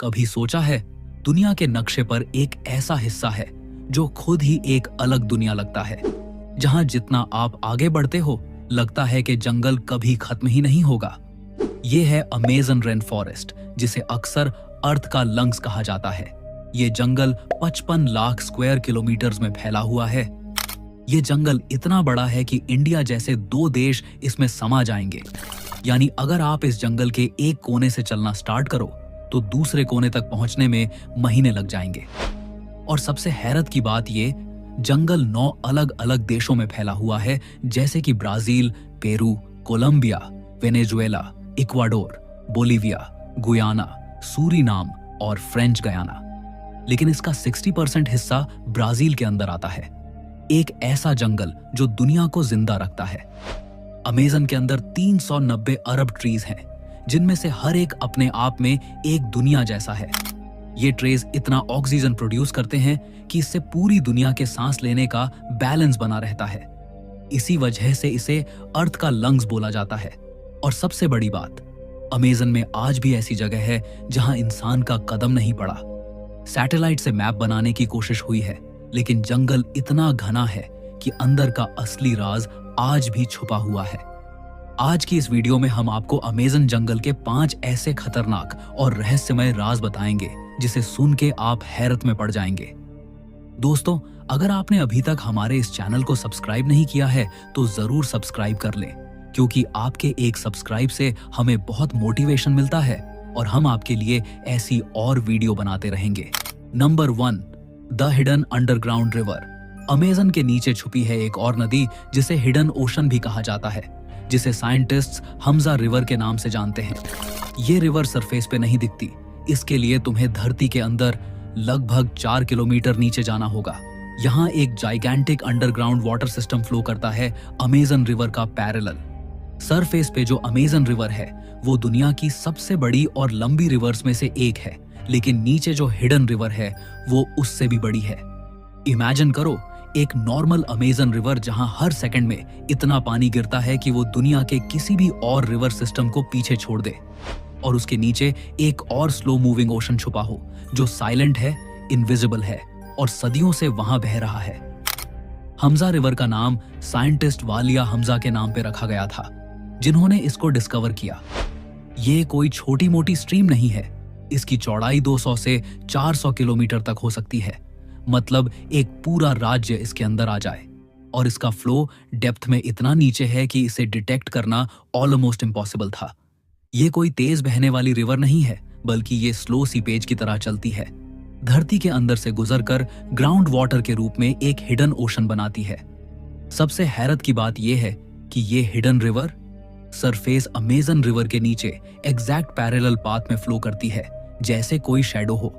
कभी सोचा है, दुनिया के नक्शे पर एक ऐसा हिस्सा है जो खुद ही एक अलग दुनिया लगता है, जहां जितना आप आगे बढ़ते हो लगता है कि जंगल कभी खत्म ही नहीं होगा। ये है अमेज़न रेन फॉरेस्ट, जिसे अक्सर अर्थ का लंग्स कहा जाता है। ये जंगल 55 लाख स्क्वायर किलोमीटर्स में फैला हुआ है। ये जंगल इतना बड़ा है कि इंडिया जैसे 2 देश इसमें समा जाएंगे। यानी अगर आप इस जंगल के एक कोने से चलना स्टार्ट करो तो दूसरे कोने तक पहुंचने में महीने लग जाएंगे। और सबसे हैरत की बात ये, जंगल 9 अलग अलग देशों में फैला हुआ है, जैसे कि Brazil, Peru, Colombia, Venezuela, Ecuador, Bolivia, Guyana, Suriname और फ्रेंच गयाना। लेकिन इसका 60% हिस्सा ब्राजील के अंदर आता है। एक ऐसा जंगल जो दुनिया को जिंदा रखता है। अमेज़न के अंदर 390 अरब ट्रीज हैं, जिनमें से हर एक अपने आप में एक दुनिया जैसा है। ये ट्रीज इतना ऑक्सीजन प्रोड्यूस करते हैं कि इससे पूरी दुनिया के सांस लेने का बैलेंस बना रहता है। इसी वजह से इसे अर्थ का लंग्स बोला जाता है। और सबसे बड़ी बात, अमेज़न में आज भी ऐसी जगह है जहां इंसान का कदम नहीं पड़ा। सैटेलाइट से मैप बनाने की कोशिश हुई है, लेकिन जंगल इतना घना है कि अंदर का असली राज आज भी छुपा हुआ है। आज की इस वीडियो में हम आपको अमेज़न जंगल के 5 ऐसे खतरनाक और रहस्यमय राज बताएंगे जिसे सुन के आप हैरत में पड़ जाएंगे। दोस्तों, अगर आपने अभी तक हमारे इस चैनल को सब्सक्राइब नहीं किया है तो जरूर सब्सक्राइब कर लें, क्योंकि आपके एक सब्सक्राइब से हमें बहुत मोटिवेशन मिलता है और हम आपके लिए ऐसी और वीडियो बनाते रहेंगे। Number 1, the hidden underground river. Amazon के नीचे छुपी है एक और नदी जिसे हिडन ओशन भी कहा जाता है, जिसे साइंटिस्ट्स हमजा रिवर के नाम से जानते हैं। ये रिवर सरफेस पे नहीं दिखती, इसके लिए तुम्हें धरती के अंदर लगभग 4 किलोमीटर नीचे जाना होगा। यहाँ एक gigantic underground water system flow करता है अमेज़न रिवर का पैरेलल। सरफेस पे जो अमेज़न रिवर है वो दुनिया की सबसे बड़ी और लंबी रिवर्स में से एक है, लेकिन नीचे जो हिडन रिवर है वो उससे भी बड़ी है। इमेजिन करो, एक नॉर्मल अमेज़न रिवर जहां हर सेकंड में इतना पानी गिरता है कि वो दुनिया के किसी भी और रिवर सिस्टम को पीछे छोड़ दे, और उसके नीचे एक और स्लो मूविंग ओशन छुपा हो जो साइलेंट है, इनविजिबल है और सदियों से वहां बह रहा है। हमजा रिवर का नाम साइंटिस्ट वालिया हमजा के नाम पे रखा गया था, जिन्होंने इसको डिस्कवर किया। ये कोई छोटी मोटी स्ट्रीम नहीं है। इसकी चौड़ाई 200 से 400 किलोमीटर तक हो सकती है, मतलब एक पूरा राज्य इसके अंदर आ जाए। और इसका फ्लो डेप्थ में इतना नीचे है कि इसे डिटेक्ट करना ऑलमोस्ट इम्पॉसिबल था। ये कोई तेज बहने वाली रिवर नहीं है, बल्कि ये स्लो सीपेज की तरह चलती है। धरती के अंदर से गुजरकर ग्राउंड वाटर के रूप में एक हिडन ओशन बनाती है। सबसे हैरत की बात यह है कि ये hidden river surface Amazon river के नीचे एग्जैक्ट पैरेलल पाथ में फ्लो करती है, जैसे कोई शैडो हो।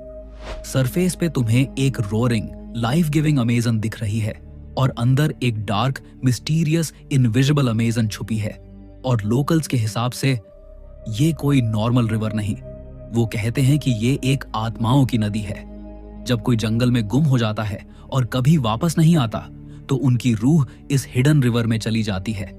सरफेस पे तुम्हें एक रोरिंग, लाइफ गिविंग अमेज़न दिख रही है और अंदर एक डार्क, मिस्टीरियस, इनविजिबल अमेज़न छुपी है। और लोकल्स के हिसाब से ये कोई नॉर्मल रिवर नहीं, वो कहते हैं कि ये एक आत्माओं की नदी है। जब कोई जंगल में गुम हो जाता है और कभी वापस नहीं आता तो उनकी रूह इस हिडन रिवर में चली जाती है।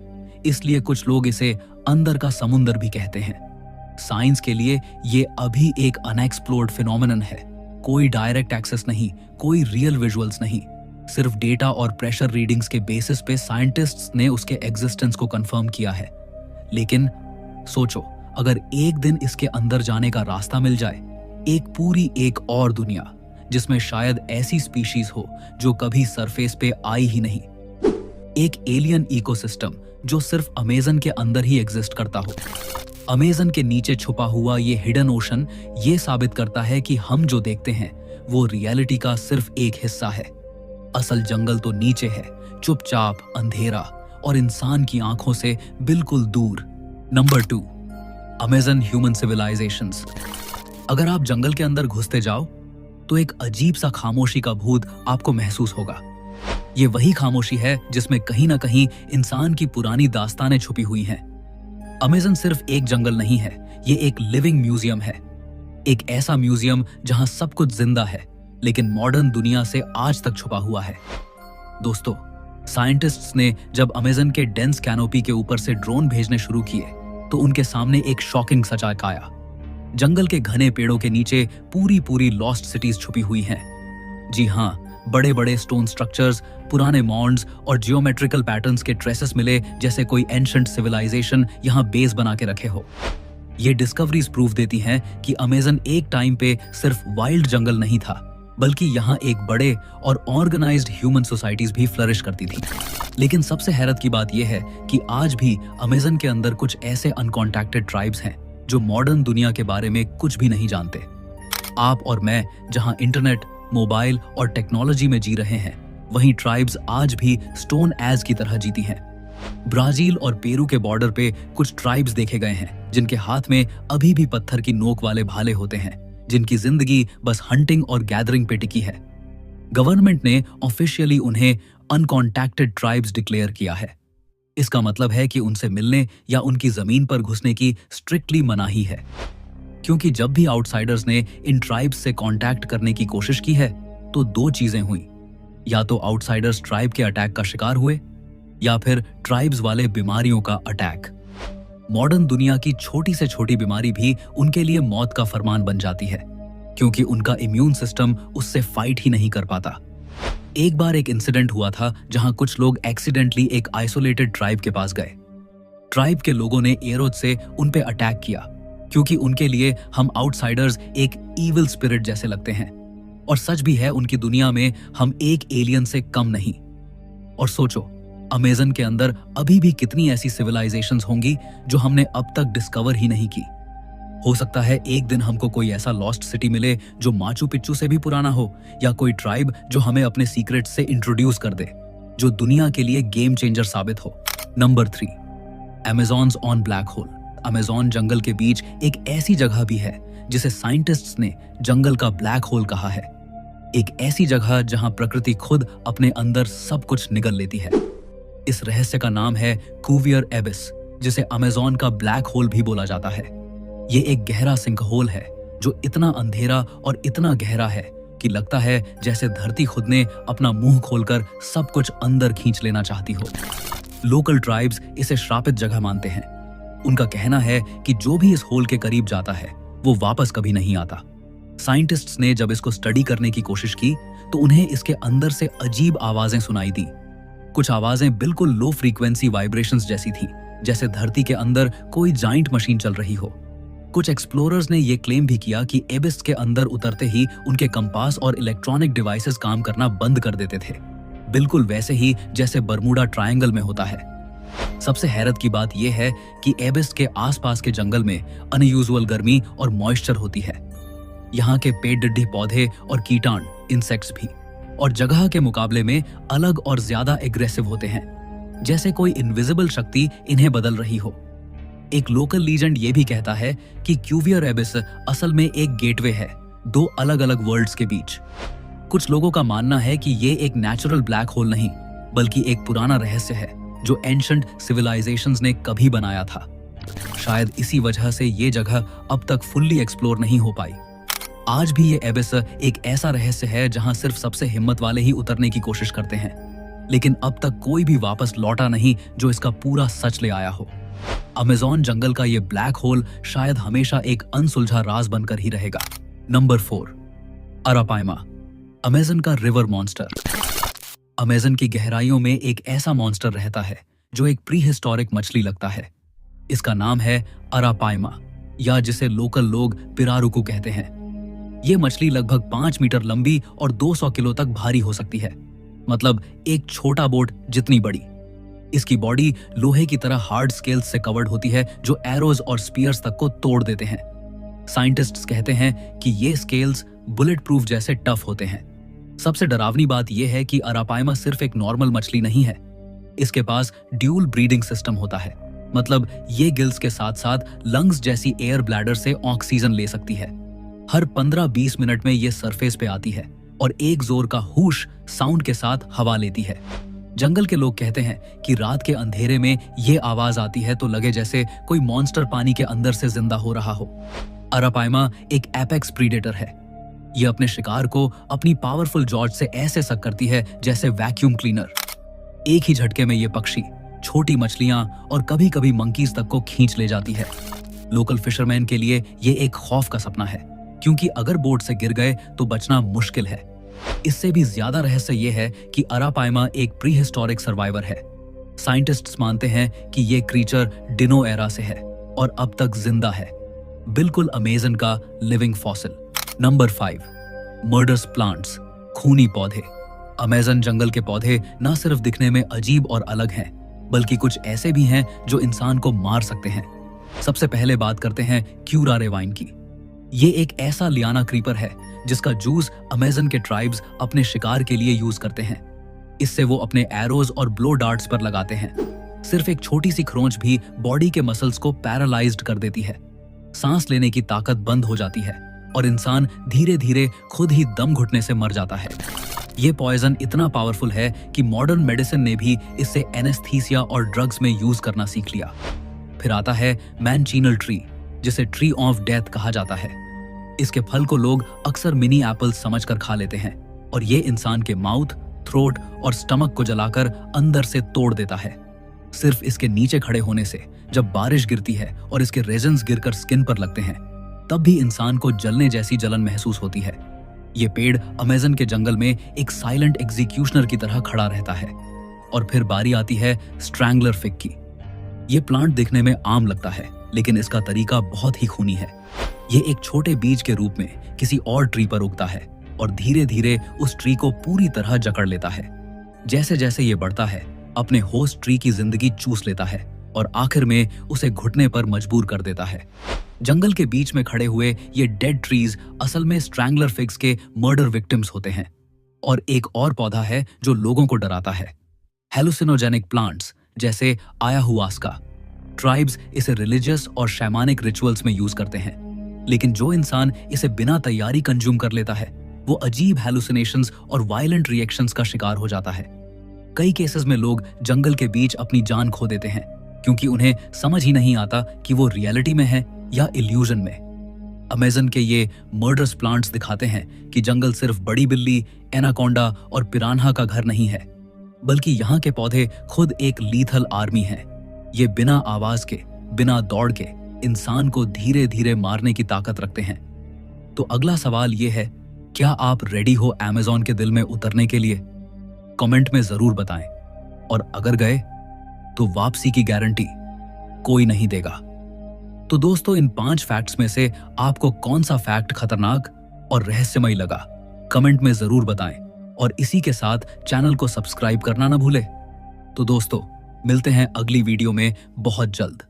इसलिए कुछ लोग इसे अंदर का समुंदर भी कहते हैं। साइंस के लिए ये अभी एक अनएक्सप्लोर्ड फिनोमेनन है। कोई डायरेक्ट एक्सेस नहीं, कोई रियल विजुअल्स नहीं, सिर्फ डेटा और प्रेशर रीडिंग्स के बेसिस पे साइंटिस्ट्स ने उसके एग्जिस्टेंस को कंफर्म किया है। लेकिन सोचो, अगर एक दिन इसके अंदर जाने का रास्ता मिल जाए, एक और दुनिया जिसमें शायद ऐसी स्पीशीज हो जो कभी सरफेस पे आई ही नहीं, एक एलियन इकोसिस्टम जो सिर्फ अमेज़न के अंदर ही एग्जिस्ट करता हो। अमेज़न के नीचे छुपा हुआ ये हिडन ओशन ये साबित करता है कि हम जो देखते हैं वो रियलिटी का सिर्फ एक हिस्सा है। असल जंगल तो नीचे है, चुपचाप, अंधेरा और इंसान की आंखों से बिल्कुल दूर। Number 2, Amazon human civilisations. अगर आप जंगल के अंदर घुसते जाओ तो एक अजीब सा खामोशी का भूत आपको महसूस होगा। ये वही खामोशी है जिसमें कहीं ना कहीं इंसान की पुरानी दास्तानें छुपी हुई हैं। अमेज़न सिर्फ एक जंगल नहीं है, ये एक लिविंग म्यूजियम है। एक ऐसा म्यूजियम जहां सब कुछ जिंदा है, लेकिन मॉडर्न दुनिया से आज तक छुपा हुआ है। दोस्तों, साइंटिस्ट्स ने जब अमेज़न के डेंस कैनोपी के ऊपर से ड्रोन भेजने शुरू किए तो उनके सामने एक शॉकिंग सच्चाई आया। जंगल के घने पेड़ों के नीचे पूरी पूरी लॉस्ट सिटीज छुपी हुई हैं। जी हाँ, बड़े बड़े स्टोन स्ट्रक्चर्स, पुराने मॉन्ड्स और जियोमेट्रिकल पैटर्न्स के ट्रेसेस मिले जैसे कोई एंशंट सिविलाइजेशन यहाँ बेस बना के रखे हो। ये डिस्कवरीज प्रूफ देती हैं कि अमेज़न एक टाइम पे सिर्फ वाइल्ड जंगल नहीं था, बल्कि यहाँ एक बड़े और ऑर्गेनाइज्ड ह्यूमन सोसाइटीज भी फ्लरिश करती थी। लेकिन सबसे हैरत की बात यह है कि आज भी अमेज़न के अंदर कुछ ऐसे अनकॉन्टैक्टेड ट्राइब्स हैं जो मॉडर्न दुनिया के बारे में कुछ भी नहीं जानते। आप और मैं जहाँ इंटरनेट, मोबाइल और टेक्नोलॉजी में जी रहे हैं, वहीं ट्राइब्स आज भी स्टोन एज की तरह जीती हैं। ब्राजील और पेरू के बॉर्डर पे कुछ ट्राइब्स देखे गए हैं जिनके हाथ में अभी भी पत्थर की नोक वाले भाले होते हैं, जिनकी जिंदगी बस हंटिंग और गैदरिंग पे टिकी है। गवर्नमेंट ने ऑफिशियली उन्हें अनकॉन्टैक्टेड ट्राइब्स डिक्लेयर किया है। इसका मतलब है कि उनसे मिलने या उनकी जमीन पर घुसने की स्ट्रिक्टली मनाही है, क्योंकि जब भी आउटसाइडर्स ने इन ट्राइब्स से कांटेक्ट करने की कोशिश की है तो दो चीजें हुई। या तो आउटसाइडर्स ट्राइब के अटैक का शिकार हुए या फिर ट्राइब्स वाले बीमारियों का अटैक। मॉडर्न दुनिया की छोटी से छोटी बीमारी भी उनके लिए मौत का फरमान बन जाती है, क्योंकि उनका इम्यून सिस्टम उससे फाइट ही नहीं कर पाता। एक बार एक इंसिडेंट हुआ था जहां कुछ लोग एक्सीडेंटली एक आइसोलेटेड ट्राइब के पास गए। ट्राइब के लोगों ने एरोज से उन पे अटैक किया, क्योंकि उनके लिए हम आउटसाइडर्स एक इविल स्पिरिट जैसे लगते हैं। और सच भी है, उनकी दुनिया में हम एक एलियन से कम नहीं। और सोचो, अमेज़न के अंदर अभी भी कितनी ऐसी सिविलाइजेशंस होंगी जो हमने अब तक डिस्कवर ही नहीं की। हो सकता है एक दिन हमको कोई ऐसा लॉस्ट सिटी मिले जो माचू पिच्चू से भी पुराना हो, या कोई ट्राइब जो हमें अपने सीक्रेट से इंट्रोड्यूस कर दे, जो दुनिया के लिए गेम चेंजर साबित हो। Number 3, Amazons on black hole. Amazon जंगल के बीच एक ऐसी जगह भी है जिसे साइंटिस्ट्स ने जंगल का ब्लैक होल कहा है। एक ऐसी जगह जहां प्रकृति खुद अपने अंदर सब कुछ निगल लेती है। इस रहस्य का नाम है कुवियर एबिस, जिसे अमेज़न का ब्लैक होल भी बोला जाता है। ये एक गहरा सिंक होल है जो इतना अंधेरा और इतना गहरा है कि लगता है जैसे धरती खुद ने अपना मुंह खोलकर सब कुछ अंदर खींच लेना चाहती हो। लोकल ट्राइब्स इसे श्रापित जगह मानते हैं। उनका कहना है कि जो भी इस होल के करीब जाता है वो वापस कभी नहीं आता। साइंटिस्ट्स ने जब इसको स्टडी करने की कोशिश की तो उन्हें इसके अंदर से अजीब आवाजें सुनाई दी। कुछ आवाजें बिल्कुल लो फ्रीक्वेंसी वाइब्रेशंस जैसी थी, जैसे धरती के अंदर कोई जाइंट मशीन चल रही हो। कुछ एक्सप्लोरर्स ने यह क्लेम भी किया कि एबिस के अंदर उतरते ही उनके कंपास और इलेक्ट्रॉनिक डिवाइसेस काम करना बंद कर देते थे, बिल्कुल वैसे ही जैसे बर्मुडा ट्रायंगल में होता है। सबसे हैरत की बात यह है कि एबिस के आसपास के जंगल में अनयूजुअल गर्मी और मॉइस्चर होती है। यहाँ के पेड़ डिड्ढी पौधे और कीटाणु, इंसेक्ट्स भी, और जगह के मुकाबले में अलग और ज्यादा एग्रेसिव होते हैं, जैसे कोई इनविजिबल शक्ति इन्हें बदल रही हो। एक लोकल लीजेंड ये भी कहता है कि क्यूवियर एबिस असल में एक गेटवे है दो अलग अलग वर्ल्ड्स के बीच। कुछ लोगों का मानना है कि ये एक नेचुरल ब्लैक होल नहीं, बल्कि एक पुराना रहस्य है जो एंशंट सिविलाइजेशंस ने कभी बनाया था। शायद इसी वजह से ये जगह अब तक फुल्ली एक्सप्लोर नहीं हो पाई। आज भी ये एबिस एक ऐसा रहस्य है जहां सिर्फ सबसे हिम्मत वाले ही उतरने की कोशिश करते हैं, लेकिन अब तक कोई भी वापस लौटा नहीं जो इसका पूरा सच ले आया हो। अमेज़न जंगल का ये ब्लैक होल शायद हमेशा एक अनसुलझा राज बनकर ही रहेगा। नंबर 4, अरापाइमा, अमेज़न का रिवर मॉन्स्टर। अमेज़न की गहराइयों में एक ऐसा मॉन्स्टर रहता है जो एक प्री हिस्टोरिक मछली लगता है। इसका नाम है अरापाइमा, या जिसे लोकल लोग पिरारुकू कहते हैं। ये मछली लगभग 5 मीटर लंबी और 200 किलो तक भारी हो सकती है, मतलब एक छोटा बोट जितनी बड़ी। इसकी बॉडी लोहे की तरह हार्ड स्केल्स से कवर्ड होती है जो एरोज और स्पीयर्स तक को तोड़ देते हैं। साइंटिस्ट्स कहते हैं कि ये स्केल्स बुलेट प्रूफ जैसे टफ होते हैं। सबसे डरावनी बात यह है कि अरापाइमा सिर्फ एक नॉर्मल मछली नहीं है। इसके पास ड्यूल ब्रीडिंग सिस्टम होता है, मतलब ये गिल्स के साथ साथ लंग्स जैसी एयर ब्लैडर से ऑक्सीजन ले सकती है। हर 15-20 मिनट में ये सरफेस पे आती है और एक जोर का हुश साउंड के साथ हवा लेती है। जंगल के लोग कहते हैं कि रात के अंधेरे में ये आवाज आती है तो लगे जैसे कोई मॉन्स्टर पानी के अंदर से जिंदा हो रहा हो। अरापाइमा एक एपेक्स प्रीडेटर है। ये अपने शिकार को अपनी पावरफुल जॉज से ऐसे सक करती है जैसे वैक्यूम क्लीनर। एक ही झटके में ये पक्षी छोटी मछलियां और कभी कभी मंकीज तक को खींच ले जाती है। लोकल फिशरमैन के लिए ये एक खौफ का सपना है, क्योंकि अगर बोट से गिर गए तो बचना मुश्किल है। इससे भी ज्यादा रहस्य ये है कि अरापाइमा एक प्री हिस्टोरिक सर्वाइवर है। साइंटिस्ट्स मानते हैं कि ये क्रीचर डिनो एरा से है और अब तक जिंदा है, बिल्कुल अमेजन का living fossil. Number 5, murderous plants, खूनी पौधे। अमेजन जंगल के पौधे न सिर्फ दिखने में अजीब और अलग हैं, बल्कि कुछ ऐसे भी हैं जो इंसान को मार सकते हैं। सबसे पहले बात करते हैं क्यूरारेवाइन की। ये एक ऐसा लियाना क्रीपर है जिसका जूस अमेजन के ट्राइब्स अपने शिकार के लिए यूज करते हैं। इससे वो अपने एरोज और ब्लो डार्ट्स पर लगाते हैं। सिर्फ एक छोटी सी खरोंच भी बॉडी के मसल्स को पैरालाइज्ड कर देती है। सांस लेने की ताकत बंद हो जाती है और इंसान धीरे धीरे खुद ही दम घुटने से मर जाता है। ये पॉइजन इतना पावरफुल है कि मॉडर्न मेडिसिन ने भी इसे एनेस्थीसिया और ड्रग्स में यूज करना सीख लिया। फिर आता है मैनचीनल ट्री, जिसे ट्री ऑफ डेथ कहा जाता है। इसके फल को लोग अक्सर मिनी एप्पल समझकर खा लेते हैं और ये इंसान के माउथ, थ्रोट और स्टमक को जलाकर अंदर से तोड़ देता है। सिर्फ इसके नीचे खड़े होने से जब बारिश गिरती है और इसके रेजन्स गिरकर स्किन पर लगते हैं, तब भी इंसान को जलने जैसी जलन महसूस होती है। ये पेड़ अमेजन के जंगल में एक साइलेंट एग्जीक्यूशनर की तरह खड़ा रहता है। और फिर बारी आती है स्ट्रैंगलर फिग की। ये प्लांट दिखने में आम लगता है, लेकिन इसका तरीका बहुत ही खूनी है। ये एक छोटे बीज के रूप में किसी और ट्री पर उगता है और धीरे धीरे उस ट्री को पूरी तरह जकड़ लेता है। जैसे जैसे ये बढ़ता है, अपने होस्ट ट्री की जिंदगी चूस लेता है और आखिर में उसे घुटने पर मजबूर कर देता है। जंगल के बीच में खड़े हुए ये डेड ट्रीज असल में स्ट्रैंगलर फिग्स के मर्डर विक्टिम्स होते हैं। और एक और पौधा है जो लोगों को डराता है, हेलुसिनोजेनिक प्लांट्स जैसे आयाहुआस्का। ट्राइब्स इसे रिलीजियस और शैमानिक रिचुअल्स में यूज करते हैं, लेकिन जो इंसान इसे बिना तैयारी कंज्यूम कर लेता है, वो अजीब हैलुसिनेशंस और वायलेंट रिएक्शंस का शिकार हो जाता है। कई केसेस में लोग जंगल के बीच अपनी जान खो देते हैं, क्योंकि उन्हें समझ ही नहीं आता कि वो रियलिटी में है या इल्यूजन में। अमेजन के ये मर्डरस प्लांट्स दिखाते हैं कि जंगल सिर्फ बड़ी बिल्ली, एनाकोंडा और पिरान्हा का घर नहीं है, बल्कि यहाँ के पौधे खुद एक लीथल आर्मी हैं। ये बिना आवाज के, बिना दौड़ के इंसान को धीरे धीरे मारने की ताकत रखते हैं। तो अगला सवाल ये है, क्या आप रेडी हो अमेज़न के दिल में उतरने के लिए? कमेंट में जरूर बताएं। और अगर गए तो वापसी की गारंटी कोई नहीं देगा। तो दोस्तों, इन 5 फैक्ट्स में से आपको कौन सा फैक्ट खतरनाक और रहस्यमय लगा? कमेंट में जरूर बताएं और इसी के साथ चैनल को सब्सक्राइब करना ना भूलें। तो दोस्तों, मिलते हैं अगली वीडियो में बहुत जल्द।